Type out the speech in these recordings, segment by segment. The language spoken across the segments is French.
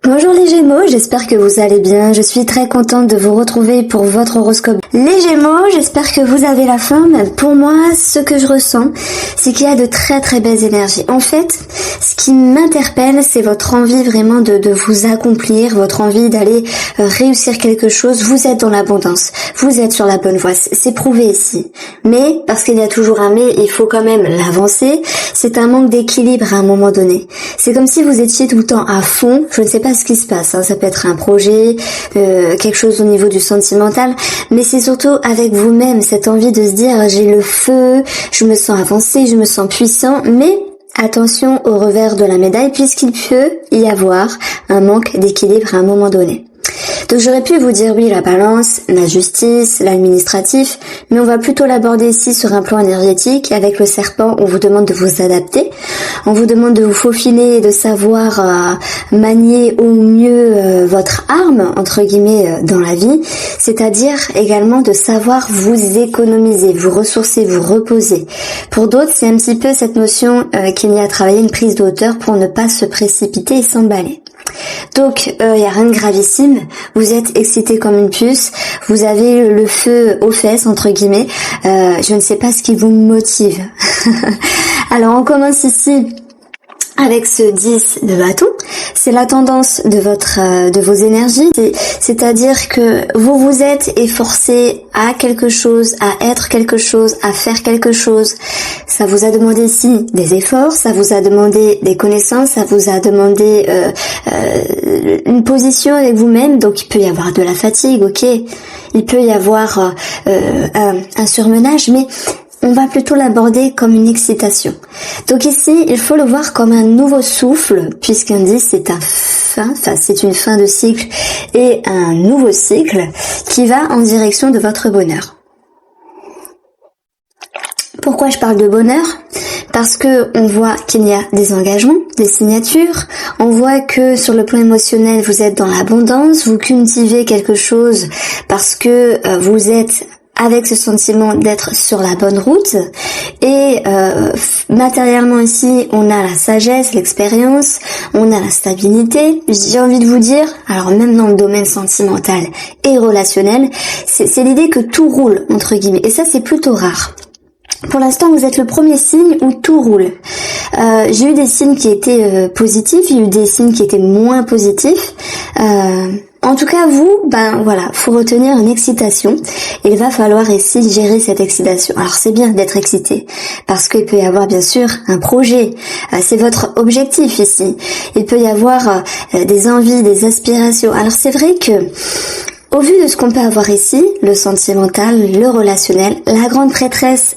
Bonjour les Gémeaux, j'espère que vous allez bien. Je suis très contente de vous retrouver pour votre horoscope. Les Gémeaux, j'espère que vous avez la forme. Pour moi, ce que je ressens, c'est qu'il y a de très très belles énergies. En fait, ce qui m'interpelle, c'est votre envie vraiment de vous accomplir, votre envie d'aller réussir quelque chose. Vous êtes dans l'abondance, vous êtes sur la bonne voie, c'est prouvé ici. Mais, parce qu'il y a toujours un mais, il faut quand même l'avancer, c'est un manque d'équilibre à un moment donné. C'est comme si vous étiez tout le temps à fond, je ne sais pas ce qui se passe, ça peut être un projet, quelque chose au niveau du sentimental, mais c'est surtout avec vous-même, cette envie de se dire j'ai le feu, je me sens avancé, je me sens puissant, mais attention au revers de la médaille puisqu'il peut y avoir un manque d'équilibre à un moment donné. Donc j'aurais pu vous dire oui, la balance, la justice, l'administratif, mais on va plutôt l'aborder ici sur un plan énergétique. Avec le serpent, on vous demande de vous adapter, on vous demande de vous faufiner et de savoir manier au mieux votre arme, entre guillemets, dans la vie, c'est-à-dire également de savoir vous économiser, vous ressourcer, vous reposer. Pour d'autres, c'est un petit peu cette notion qu'il y a à travailler une prise de hauteur pour ne pas se précipiter et s'emballer. Donc, il y a rien de gravissime, vous êtes excité comme une puce, vous avez le feu aux fesses, entre guillemets, je ne sais pas ce qui vous motive. Alors, on commence ici avec ce 10 de bâton, c'est la tendance de vos énergies, c'est-à-dire que vous vous êtes efforcé à quelque chose, à être quelque chose, à faire quelque chose. Ça vous a demandé ici des efforts, ça vous a demandé des connaissances, ça vous a demandé une position avec vous-même, donc il peut y avoir de la fatigue, ok, il peut y avoir un surmenage, mais on va plutôt l'aborder comme une excitation. Donc ici, il faut le voir comme un nouveau souffle, puisqu'un 10 c'est une fin de cycle et un nouveau cycle qui va en direction de votre bonheur. Pourquoi je parle de bonheur ? Parce que on voit qu'il y a des engagements, des signatures, on voit que sur le plan émotionnel, vous êtes dans l'abondance, vous cultivez quelque chose parce que vous êtes avec ce sentiment d'être sur la bonne route et matériellement ici on a la sagesse, l'expérience, on a la stabilité. J'ai envie de vous dire, alors même dans le domaine sentimental et relationnel, c'est l'idée que tout roule entre guillemets et ça c'est plutôt rare. Pour l'instant, vous êtes le premier signe où tout roule. J'ai eu des signes qui étaient positifs, j'ai eu des signes qui étaient moins positifs. En tout cas, vous, faut retenir une excitation. Il va falloir ici gérer cette excitation. Alors, c'est bien d'être excité, parce qu'il peut y avoir, bien sûr, un projet. C'est votre objectif ici. Il peut y avoir des envies, des aspirations. Alors, c'est vrai que au vu de ce qu'on peut avoir ici, le sentimental, le relationnel, la grande prêtresse,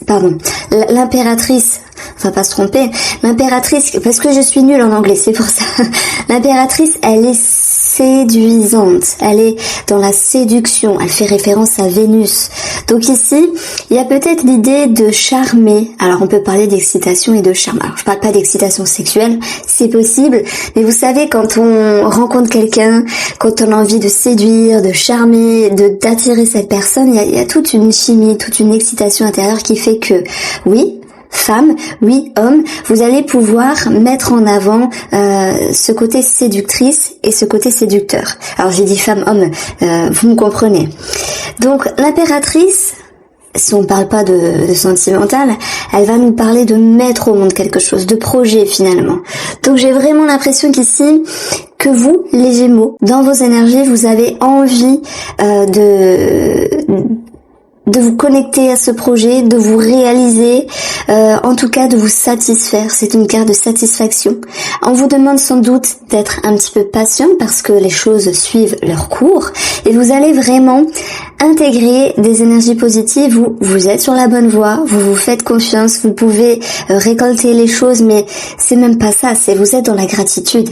l'impératrice, on va pas se tromper, l'impératrice, parce que je suis nulle en anglais, c'est pour ça, l'impératrice, elle est séduisante, elle est dans la séduction, elle fait référence à Vénus. Donc ici, il y a peut-être l'idée de charmer. Alors on peut parler d'excitation et de charme. Alors je parle pas d'excitation sexuelle, c'est possible, mais vous savez quand on rencontre quelqu'un, quand on a envie de séduire, de charmer, d'attirer cette personne, il y a toute une chimie, toute une excitation intérieure qui fait que oui, femme, oui, homme, vous allez pouvoir mettre en avant ce côté séductrice et ce côté séducteur. Alors j'ai dit femme, homme, vous me comprenez. Donc l'impératrice, si on parle pas de sentimental, elle va nous parler de mettre au monde quelque chose, de projet finalement. Donc j'ai vraiment l'impression qu'ici, que vous, les Gémeaux, dans vos énergies, vous avez envie de vous connecter à ce projet, de vous réaliser, en tout cas de vous satisfaire. C'est une carte de satisfaction. On vous demande sans doute d'être un petit peu patient parce que les choses suivent leur cours et vous allez vraiment intégrer des énergies positives où vous êtes sur la bonne voie, vous vous faites confiance, vous pouvez récolter les choses, mais c'est même pas ça, c'est vous êtes dans la gratitude.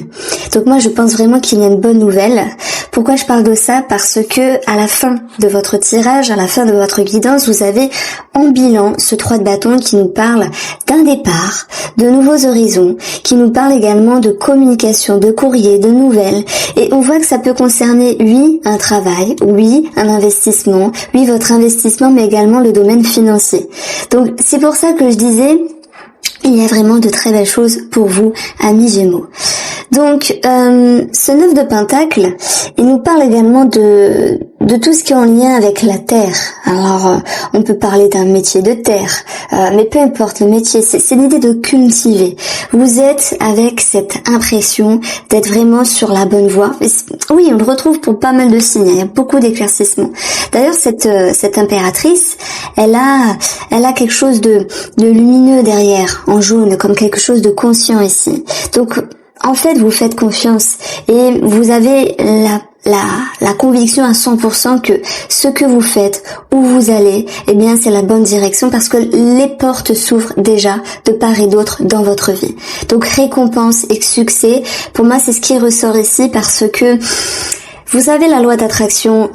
Donc moi je pense vraiment qu'il y a une bonne nouvelle. Pourquoi je parle de ça ? Parce que à la fin de votre tirage, à la fin de votre guidance, vous avez en bilan ce 3 de bâton qui nous parle d'un départ, de nouveaux horizons, qui nous parle également de communication, de courrier, de nouvelles. Et on voit que ça peut concerner, oui, un travail, oui, un investissement, oui, votre investissement, mais également le domaine financier. Donc c'est pour ça que je disais, il y a vraiment de très belles choses pour vous, amis Gémeaux. Donc, ce 9 de Pentacle, il nous parle également de tout ce qui est en lien avec la terre. Alors, on peut parler d'un métier de terre, mais peu importe le métier, c'est l'idée de cultiver. Vous êtes avec cette impression d'être vraiment sur la bonne voie. Oui, on le retrouve pour pas mal de signes, il y a beaucoup d'éclaircissements. D'ailleurs, cette impératrice, elle a quelque chose de lumineux derrière, en jaune, comme quelque chose de conscient ici. Donc, en fait, vous faites confiance et vous avez la conviction à 100% que ce que vous faites, où vous allez, eh bien, c'est la bonne direction parce que les portes s'ouvrent déjà de part et d'autre dans votre vie. Donc, récompense et succès, pour moi, c'est ce qui ressort ici parce que vous savez, la loi d'attraction,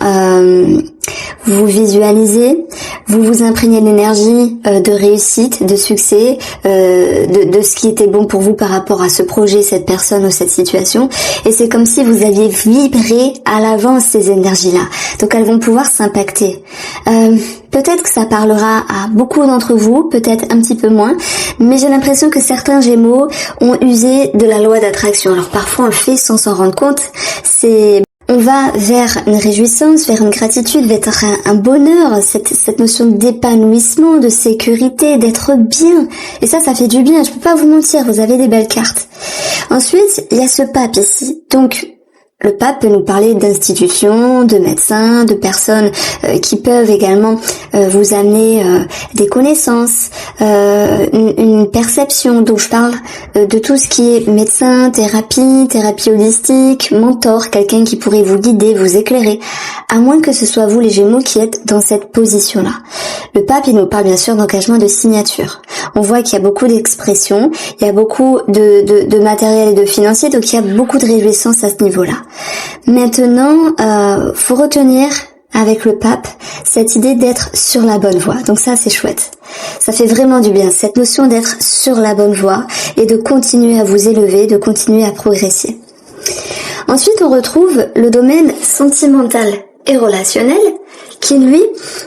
vous visualisez, vous vous imprégnez de l'énergie de réussite, de succès, de ce qui était bon pour vous par rapport à ce projet, cette personne ou cette situation. Et c'est comme si vous aviez vibré à l'avance ces énergies-là. Donc elles vont pouvoir s'impacter. Peut-être que ça parlera à beaucoup d'entre vous, peut-être un petit peu moins, mais j'ai l'impression que certains Gémeaux ont usé de la loi d'attraction. Alors parfois on le fait sans s'en rendre compte. On va vers une réjouissance, vers une gratitude, vers un bonheur, cette notion d'épanouissement, de sécurité, d'être bien. Et ça fait du bien, je peux pas vous mentir, vous avez des belles cartes. Ensuite, il y a ce pape ici. Donc, le pape peut nous parler d'institutions, de médecins, de personnes qui peuvent également vous amener des connaissances, une perception. Donc je parle de tout ce qui est médecin, thérapie holistique, mentor, quelqu'un qui pourrait vous guider, vous éclairer, à moins que ce soit vous les Gémeaux qui êtes dans cette position-là. Le pape, il nous parle bien sûr d'engagement de signature. On voit qu'il y a beaucoup d'expressions, il y a beaucoup de matériel et de financier, donc il y a beaucoup de réjouissance à ce niveau-là. Maintenant, faut retenir avec le pape cette idée d'être sur la bonne voie. Donc ça, c'est chouette. Ça fait vraiment du bien, cette notion d'être sur la bonne voie et de continuer à vous élever, de continuer à progresser. Ensuite, on retrouve le domaine sentimental et relationnel qui, lui,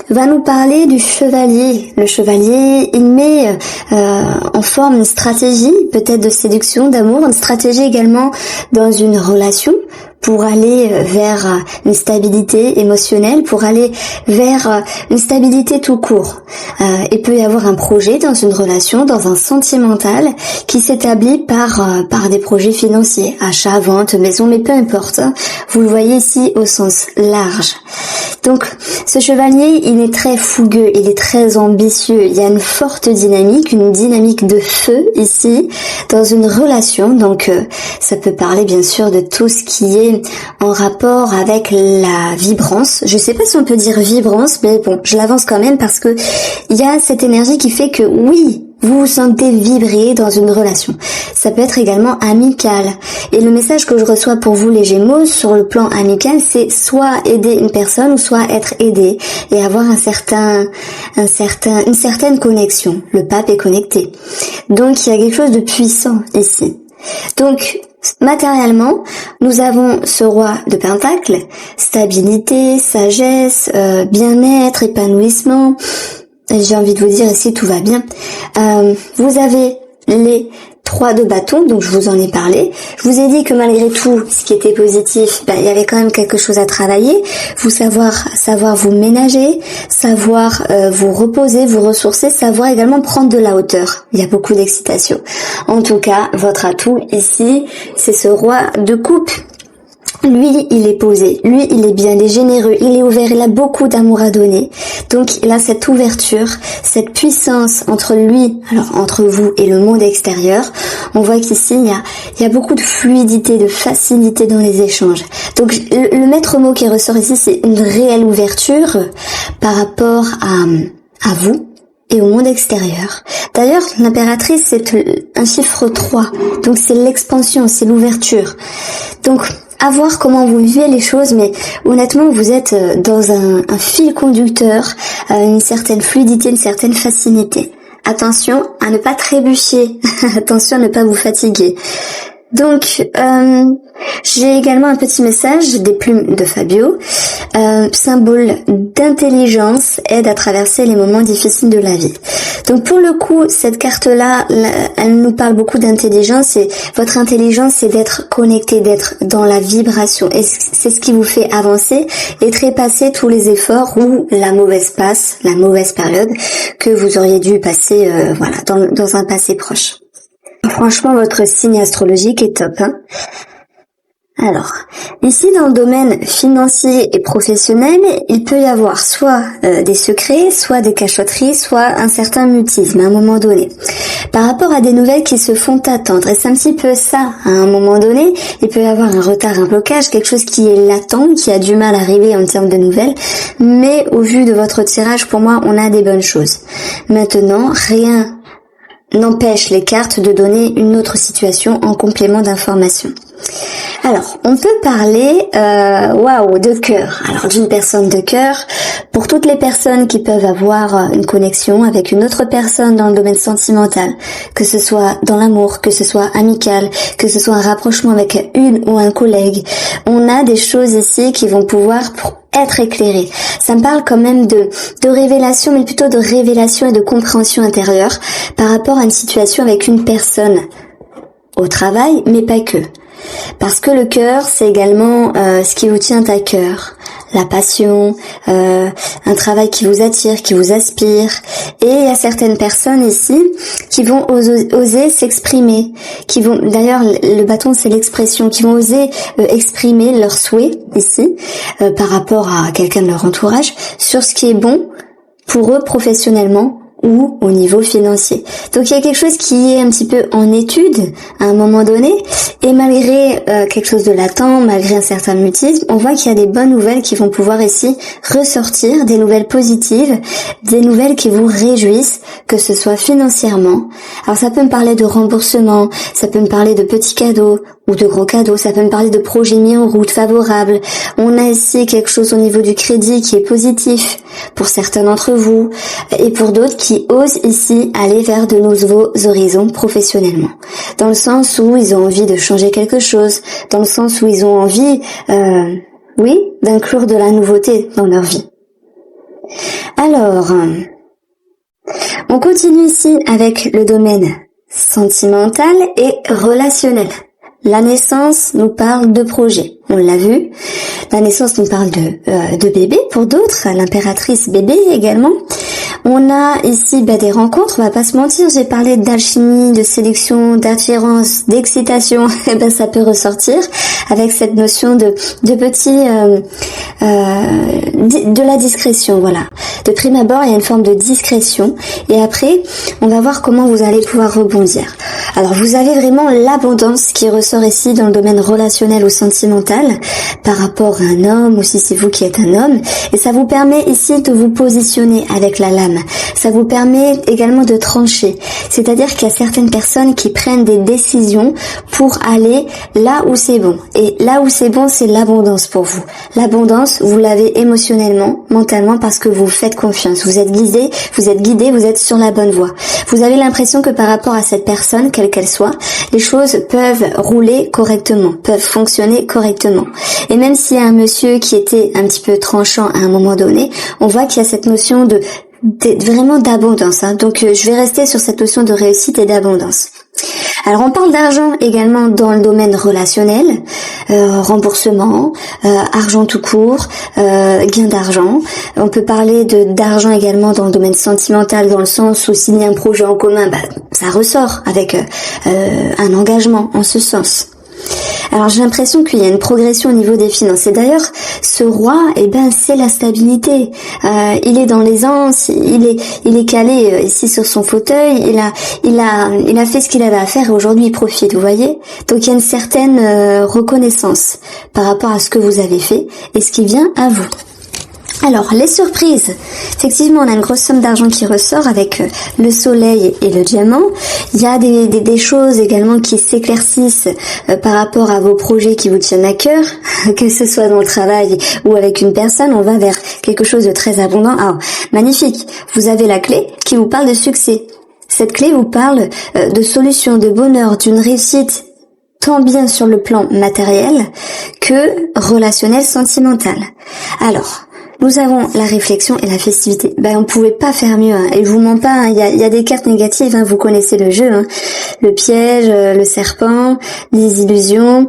va nous parler du chevalier. Le chevalier, il met en forme une stratégie, peut-être de séduction, d'amour, une stratégie également dans une relation pour aller vers une stabilité émotionnelle, pour aller vers une stabilité tout court. Il peut y avoir un projet dans une relation, dans un sentimental, qui s'établit par des projets financiers, achat, vente, maison, mais peu importe. Vous le voyez ici au sens large. Donc, ce chevalier, il est très fougueux, il est très ambitieux. Il y a une forte dynamique, une dynamique de feu ici, dans une relation. Donc, ça peut parler bien sûr de tout ce qui est en rapport avec la vibrance. Je sais pas si on peut dire vibrance, mais bon, je l'avance quand même parce que il y a cette énergie qui fait que oui, vous vous sentez vibrer dans une relation. Ça peut être également amical. Et le message que je reçois pour vous les Gémeaux sur le plan amical, c'est soit aider une personne ou soit être aidé et avoir une certaine connexion. Le pape est connecté. Donc il y a quelque chose de puissant ici. Donc matériellement, nous avons ce roi de Pentacle, stabilité, sagesse, bien-être, épanouissement. J'ai envie de vous dire ici tout va bien. Vous avez les 3 de bâton, donc je vous en ai parlé. Je vous ai dit que malgré tout, ce qui était positif, il y avait quand même quelque chose à travailler. Vous savoir vous ménager, savoir vous reposer, vous ressourcer, savoir également prendre de la hauteur. Il y a beaucoup d'excitation. En tout cas, votre atout ici, c'est ce roi de coupe. Lui, il est posé, lui, il est bien, il est généreux, il est ouvert, il a beaucoup d'amour à donner. Donc, il a cette ouverture, cette puissance entre lui, alors entre vous et le monde extérieur. On voit qu'ici, il y a beaucoup de fluidité, de facilité dans les échanges. Donc, le maître mot qui ressort ici, c'est une réelle ouverture par rapport à vous et au monde extérieur. D'ailleurs, l'impératrice, c'est un chiffre 3. Donc, c'est l'expansion, c'est l'ouverture. Donc, à voir comment vous vivez les choses, mais honnêtement, vous êtes dans un fil conducteur, une certaine fluidité, une certaine facilité. Attention à ne pas trébucher, attention à ne pas vous fatiguer. Donc, j'ai également un petit message des plumes de Fabio. Symbole d'intelligence, aide à traverser les moments difficiles de la vie. Donc pour le coup, cette carte-là, elle nous parle beaucoup d'intelligence, et votre intelligence, c'est d'être connecté, d'être dans la vibration. Et c'est ce qui vous fait avancer et trépasser tous les efforts ou la mauvaise passe, la mauvaise période que vous auriez dû passer dans un passé proche. Franchement, votre signe astrologique est top, hein. Alors, ici dans le domaine financier et professionnel, il peut y avoir soit des secrets, soit des cachotteries, soit un certain mutisme à un moment donné. Par rapport à des nouvelles qui se font attendre, et c'est un petit peu ça, à un moment donné, il peut y avoir un retard, un blocage, quelque chose qui est latent, qui a du mal à arriver en termes de nouvelles, mais au vu de votre tirage, pour moi, on a des bonnes choses. Maintenant, rien n'empêche les cartes de donner une autre situation en complément d'information. Alors, on peut parler de cœur. Alors, d'une personne de cœur, pour toutes les personnes qui peuvent avoir une connexion avec une autre personne dans le domaine sentimental, que ce soit dans l'amour, que ce soit amical, que ce soit un rapprochement avec une ou un collègue, on a des choses ici qui vont pouvoir être éclairées. Ça me parle quand même de révélation, mais plutôt de révélation et de compréhension intérieure par rapport à une situation avec une personne au travail, mais pas que. Parce que le cœur, c'est également ce qui vous tient à cœur, la passion, un travail qui vous attire, qui vous aspire. Et il y a certaines personnes ici qui vont oser s'exprimer, qui vont, d'ailleurs le bâton c'est l'expression, qui vont oser exprimer leurs souhaits ici par rapport à quelqu'un de leur entourage sur ce qui est bon pour eux professionnellement ou au niveau financier. Donc il y a quelque chose qui est un petit peu en étude à un moment donné, et malgré quelque chose de latent, malgré un certain mutisme, on voit qu'il y a des bonnes nouvelles qui vont pouvoir ici ressortir, des nouvelles positives, des nouvelles qui vous réjouissent, que ce soit financièrement. Alors ça peut me parler de remboursement, ça peut me parler de petits cadeaux ou de gros cadeaux, ça peut me parler de projets mis en route favorables. On a ici quelque chose au niveau du crédit qui est positif pour certains d'entre vous, et pour d'autres qui osent ici aller vers de nouveaux horizons professionnellement. Dans le sens où ils ont envie de changer quelque chose, dans le sens où ils ont envie, d'inclure de la nouveauté dans leur vie. Alors, on continue ici avec le domaine sentimental et relationnel. La naissance nous parle de projet, on l'a vu. La naissance nous parle de bébé pour d'autres, l'impératrice bébé également. On a ici des rencontres, on va pas se mentir, j'ai parlé d'alchimie, de sélection, d'attirance, d'excitation, et ça peut ressortir avec cette notion de la discrétion, voilà. De prime abord, il y a une forme de discrétion, et après, on va voir comment vous allez pouvoir rebondir. Alors, vous avez vraiment l'abondance qui ressort ici dans le domaine relationnel ou sentimental par rapport à un homme, ou si c'est vous qui êtes un homme, et ça vous permet ici de vous positionner avec la lame. Ça vous permet également de trancher, c'est-à-dire qu'il y a certaines personnes qui prennent des décisions pour aller là où c'est bon, et là où c'est bon, c'est l'abondance pour vous. L'abondance, vous l'avez émotionnellement, mentalement, parce que vous faites confiance, vous êtes guidé, vous êtes sur la bonne voie. Vous avez l'impression que par rapport à cette personne, quelle qu'elle soit, les choses peuvent rouler correctement, peuvent fonctionner correctement. Et même s'il y a un monsieur qui était un petit peu tranchant à un moment donné, on voit qu'il y a cette notion vraiment d'abondance, hein. Donc je vais rester sur cette notion de réussite et d'abondance. Alors on parle d'argent également dans le domaine relationnel, remboursement, argent tout court, gain d'argent. On peut parler d'argent également dans le domaine sentimental, dans le sens où signer un projet en commun, ça ressort avec un engagement en ce sens. Alors j'ai l'impression qu'il y a une progression au niveau des finances. Et d'ailleurs, ce roi, c'est la stabilité. Il est dans l'aisance, il est calé ici sur son fauteuil. Il a fait ce qu'il avait à faire et aujourd'hui il profite. Vous voyez. Donc il y a une certaine reconnaissance par rapport à ce que vous avez fait et ce qui vient à vous. Alors, les surprises. Effectivement, on a une grosse somme d'argent qui ressort avec le soleil et le diamant. Il y a des choses également qui s'éclaircissent par rapport à vos projets qui vous tiennent à cœur, que ce soit dans le travail ou avec une personne. On va vers quelque chose de très abondant. Ah, magnifique. Vous avez la clé qui vous parle de succès. Cette clé vous parle de solution, de bonheur, d'une réussite tant bien sur le plan matériel que relationnel, sentimental. Alors, nous avons la réflexion et la festivité. On pouvait pas faire mieux, hein. Et je vous mens pas, hein. Il y a des cartes négatives, hein. Vous connaissez le jeu, hein. Le piège, le serpent, les illusions.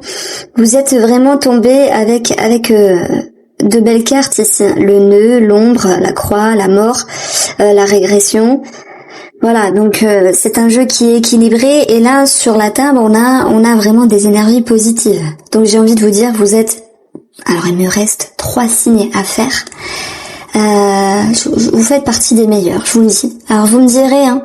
Vous êtes vraiment tombé avec de belles cartes ici. Le nœud, l'ombre, la croix, la mort, la régression. Voilà, donc c'est un jeu qui est équilibré et là sur la table on a vraiment des énergies positives. Donc j'ai envie de vous dire, alors il me reste 3 signes à faire. Vous faites partie des meilleurs, je vous le dis. Alors vous me direz, hein,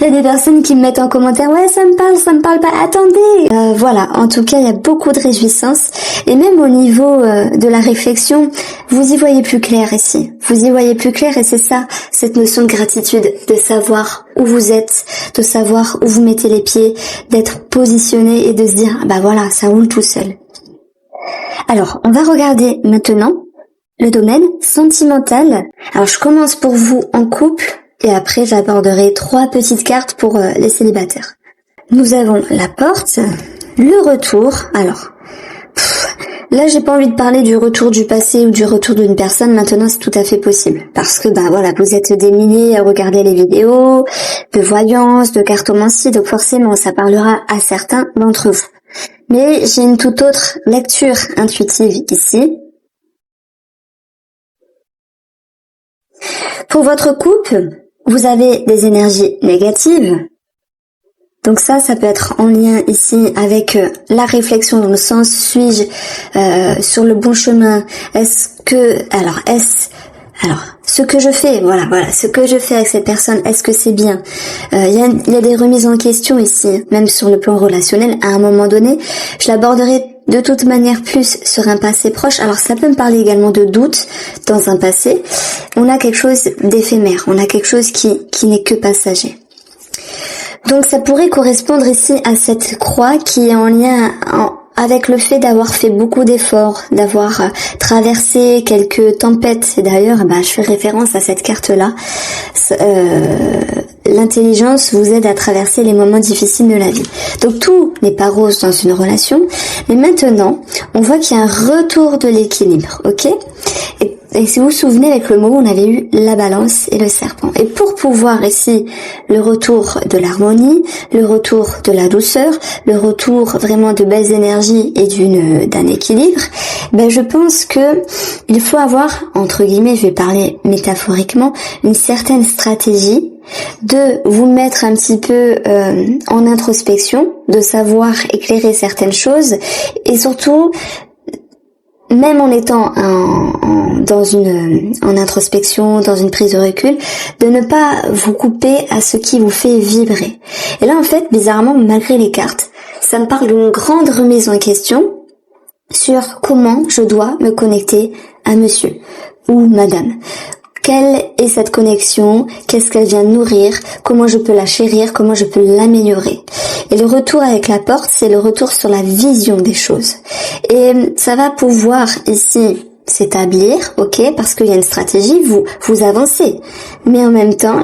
il y a des personnes qui me mettent en commentaire, ouais ça me parle pas, attendez. Voilà, en tout cas il y a beaucoup de réjouissance et même au niveau de la réflexion, vous y voyez plus clair ici. Vous y voyez plus clair et c'est ça, cette notion de gratitude, de savoir où vous êtes, de savoir où vous mettez les pieds, d'être positionné et de se dire, voilà, ça roule tout seul. Alors, on va regarder maintenant le domaine sentimental. Alors, je commence pour vous en couple et après, j'aborderai 3 petites cartes pour les célibataires. Nous avons la porte, le retour. Alors, là, j'ai pas envie de parler du retour du passé ou du retour d'une personne. Maintenant, c'est tout à fait possible. Parce que, voilà, vous êtes des milliers à regarder les vidéos de voyance, de cartomancie. Donc, forcément, ça parlera à certains d'entre vous. Mais j'ai une toute autre lecture intuitive ici. Pour votre couple, vous avez des énergies négatives. Donc ça peut être en lien ici avec la réflexion dans le sens, suis-je sur le bon chemin? Ce que je fais, ce que je fais avec cette personne, est-ce que c'est bien? Il y a des remises en question ici, même sur le plan relationnel. À un moment donné, je l'aborderai de toute manière plus sur un passé proche. Alors ça peut me parler également de doute dans un passé. On a quelque chose d'éphémère, on a quelque chose qui n'est que passager. Donc ça pourrait correspondre ici à cette croix qui est en lien avec le fait d'avoir fait beaucoup d'efforts, d'avoir traversé quelques tempêtes. Et d'ailleurs, je fais référence à cette carte-là. L'intelligence vous aide à traverser les moments difficiles de la vie. Donc tout n'est pas rose dans une relation, mais maintenant, on voit qu'il y a un retour de l'équilibre, ok ? Et si vous vous souvenez, avec le mot, on avait eu la balance et le serpent. Et pour pouvoir ici, le retour de l'harmonie, le retour de la douceur, le retour vraiment de belles énergies et d'un équilibre, je pense que il faut avoir, entre guillemets, je vais parler métaphoriquement, une certaine stratégie de vous mettre un petit peu en introspection, de savoir éclairer certaines choses et surtout, même en étant en introspection, dans une prise de recul, de ne pas vous couper à ce qui vous fait vibrer. Et là, en fait, bizarrement, malgré les cartes, ça me parle d'une grande remise en question sur comment je dois me connecter à monsieur ou madame. Quelle est cette connexion? Qu'est-ce qu'elle vient nourrir? Comment je peux la chérir? Comment je peux l'améliorer? Et le retour avec la porte, c'est le retour sur la vision des choses. Et ça va pouvoir ici s'établir, ok, parce qu'il y a une stratégie, vous avancez. Mais en même temps,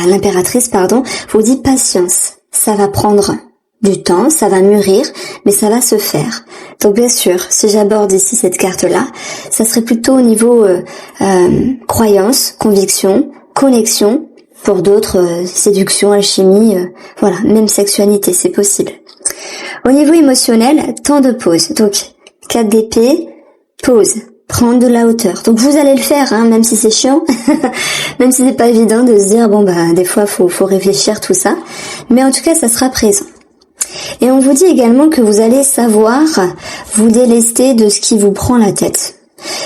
l'impératrice, vous dit patience. Ça va prendre du temps, ça va mûrir, mais ça va se faire. Donc bien sûr, si j'aborde ici cette carte-là, ça serait plutôt au niveau croyance, conviction, connexion, pour d'autres, séduction, alchimie, même sexualité, c'est possible. Au niveau émotionnel, temps de pause. Donc, 4 d'épée, pause, prendre de la hauteur. Donc vous allez le faire, même si c'est chiant, même si c'est pas évident de se dire, des fois, faut réfléchir tout ça. Mais en tout cas, ça sera présent. Et on vous dit également que vous allez savoir vous délester de ce qui vous prend la tête.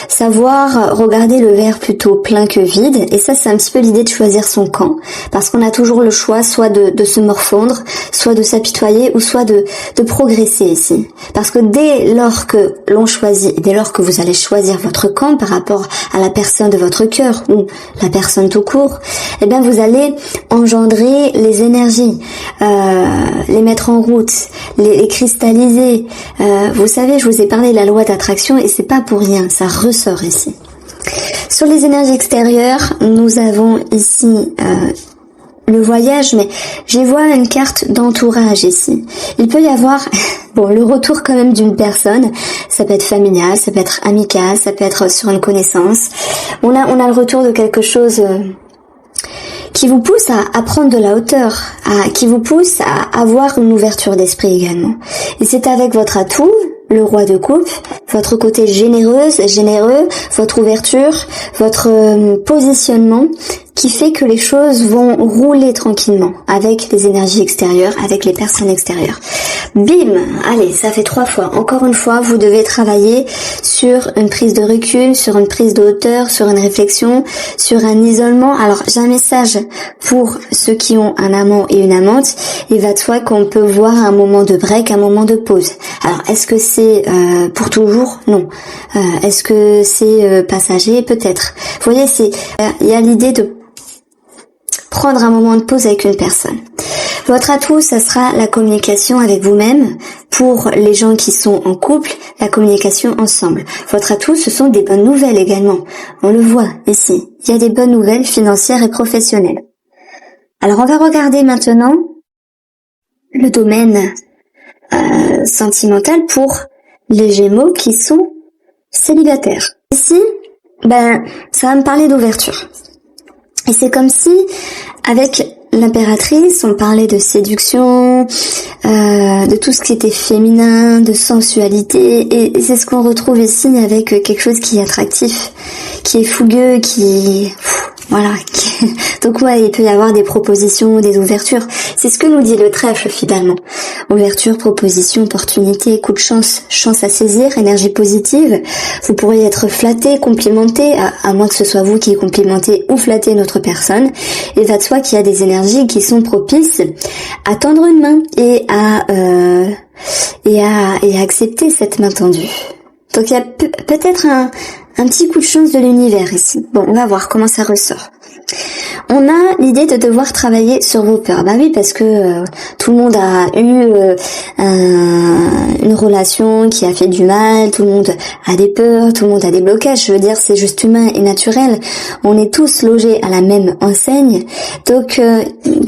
Savoir regarder le verre plutôt plein que vide, et ça c'est un petit peu l'idée de choisir son camp, parce qu'on a toujours le choix soit de se morfondre, soit de s'apitoyer, ou soit de progresser ici. Parce que dès lors que l'on choisit, dès lors que vous allez choisir votre camp par rapport à la personne de votre cœur, ou la personne tout court, vous allez engendrer les énergies, les mettre en route, les cristalliser. Vous savez, je vous ai parlé de la loi d'attraction, et c'est pas pour rien, ça ressort ici. Sur les énergies extérieures, nous avons ici le voyage, mais j'y vois une carte d'entourage ici. Il peut y avoir, le retour quand même d'une personne. Ça peut être familial, ça peut être amical, ça peut être sur une connaissance. On a le retour de quelque chose qui vous pousse à prendre de la hauteur, qui vous pousse à avoir une ouverture d'esprit également. Et c'est avec votre atout, le roi de coupe, votre côté généreux, votre ouverture, votre positionnement qui fait que les choses vont rouler tranquillement avec les énergies extérieures, avec les personnes extérieures. Bim! Allez, ça fait 3 fois. Encore une fois, vous devez travailler sur une prise de recul, sur une prise de hauteur, sur une réflexion, sur un isolement. Alors, j'ai un message pour ceux qui ont un amant et une amante. Il va de soi qu'on peut voir un moment de break, un moment de pause. Alors, est-ce que c'est pour toujours? Non. Est-ce que c'est passager? Peut-être. Vous voyez, il y a l'idée de prendre un moment de pause avec une personne. Votre atout, ça sera la communication avec vous-même. Pour les gens qui sont en couple, la communication ensemble. Votre atout, ce sont des bonnes nouvelles également. On le voit ici. Il y a des bonnes nouvelles financières et professionnelles. Alors, on va regarder maintenant le domaine sentimental pour les Gémeaux qui sont célibataires. Ici, ça va me parler d'ouverture. Et c'est comme si, avec l'impératrice, on parlait de séduction, de tout ce qui était féminin, de sensualité, et c'est ce qu'on retrouve ici avec quelque chose qui est attractif, qui est fougueux, Donc il peut y avoir des propositions, des ouvertures. C'est ce que nous dit le trèfle finalement. Ouverture, proposition, opportunité, coup de chance, chance à saisir, énergie positive. Vous pourriez être flatté, complimenté, à moins que ce soit vous qui complimentez ou flattez une autre personne. Il va de soi qu'il y a des énergies qui sont propices à tendre une main et à accepter cette main tendue. Donc il y a peut-être un petit coup de chance de l'univers ici. Bon, on va voir comment ça ressort. On a l'idée de devoir travailler sur vos peurs. Oui, parce que tout le monde a eu une relation qui a fait du mal, tout le monde a des peurs, tout le monde a des blocages. Je veux dire, c'est juste humain et naturel. On est tous logés à la même enseigne. Donc,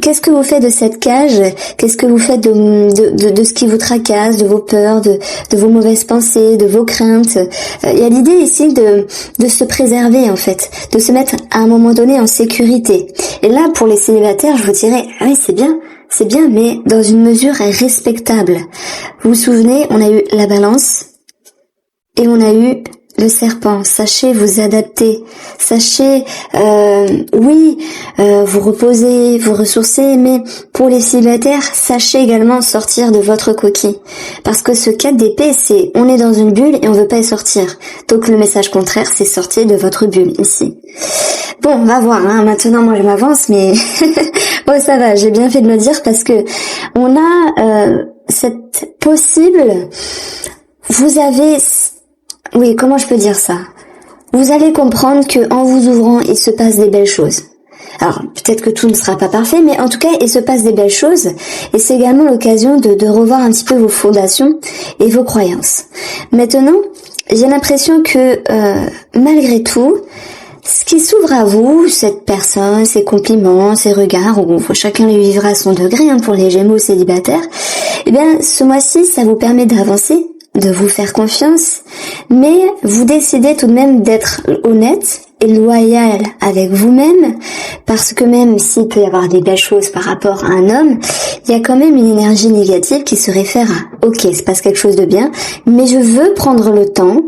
qu'est-ce que vous faites de cette cage? Qu'est-ce que vous faites de ce qui vous tracasse, de vos peurs, de vos mauvaises pensées, de vos craintes? Il y a l'idée ici de se préserver en fait, de se mettre à un moment donné en sécurité. Et là, pour les célibataires, je vous dirais, oui, c'est bien, mais dans une mesure respectable. Vous vous souvenez, on a eu la balance et on a eu le serpent. Sachez vous adapter. Sachez, vous reposer, vous ressourcer, mais pour les célibataires, sachez également sortir de votre coquille. Parce que ce 4 d'épée, c'est on est dans une bulle et on veut pas y sortir. Donc le message contraire, c'est sortir de votre bulle ici. Bon, on va voir, maintenant moi je m'avance, mais bon ça va, j'ai bien fait de me dire parce que on a cette possible, vous avez, oui, comment je peux dire ça? Vous allez comprendre que en vous ouvrant, il se passe des belles choses. Alors, peut-être que tout ne sera pas parfait, mais en tout cas, il se passe des belles choses, et c'est également l'occasion de revoir un petit peu vos fondations et vos croyances. Maintenant, j'ai l'impression que malgré tout, ce qui s'ouvre à vous, cette personne, ses compliments, ses regards, ou chacun les vivra à son degré pour les Gémeaux célibataires, eh bien, ce mois-ci, ça vous permet d'avancer, de vous faire confiance, mais vous décidez tout de même d'être honnête et loyal avec vous-même, parce que même s'il peut y avoir des belles choses par rapport à un homme, il y a quand même une énergie négative qui se réfère à ok, se passe quelque chose de bien, mais je veux prendre le temps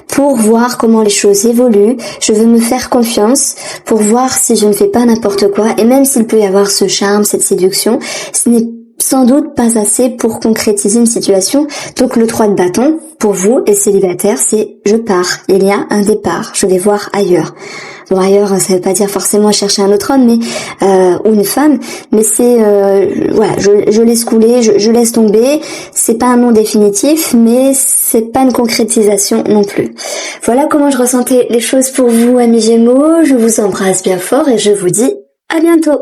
pour voir comment les choses évoluent, je veux me faire confiance pour voir si je ne fais pas n'importe quoi, et même s'il peut y avoir ce charme, cette séduction, ce n'est sans doute pas assez pour concrétiser une situation. Donc le 3 de bâton, pour vous, les célibataires, c'est je pars. Il y a un départ. Je vais voir ailleurs. Bon, ailleurs, ça veut pas dire forcément chercher un autre homme, mais ou une femme, mais c'est je laisse couler, je laisse tomber. C'est pas un non définitif, mais c'est pas une concrétisation non plus. Voilà comment je ressentais les choses pour vous, amis Gémeaux. Je vous embrasse bien fort et je vous dis à bientôt.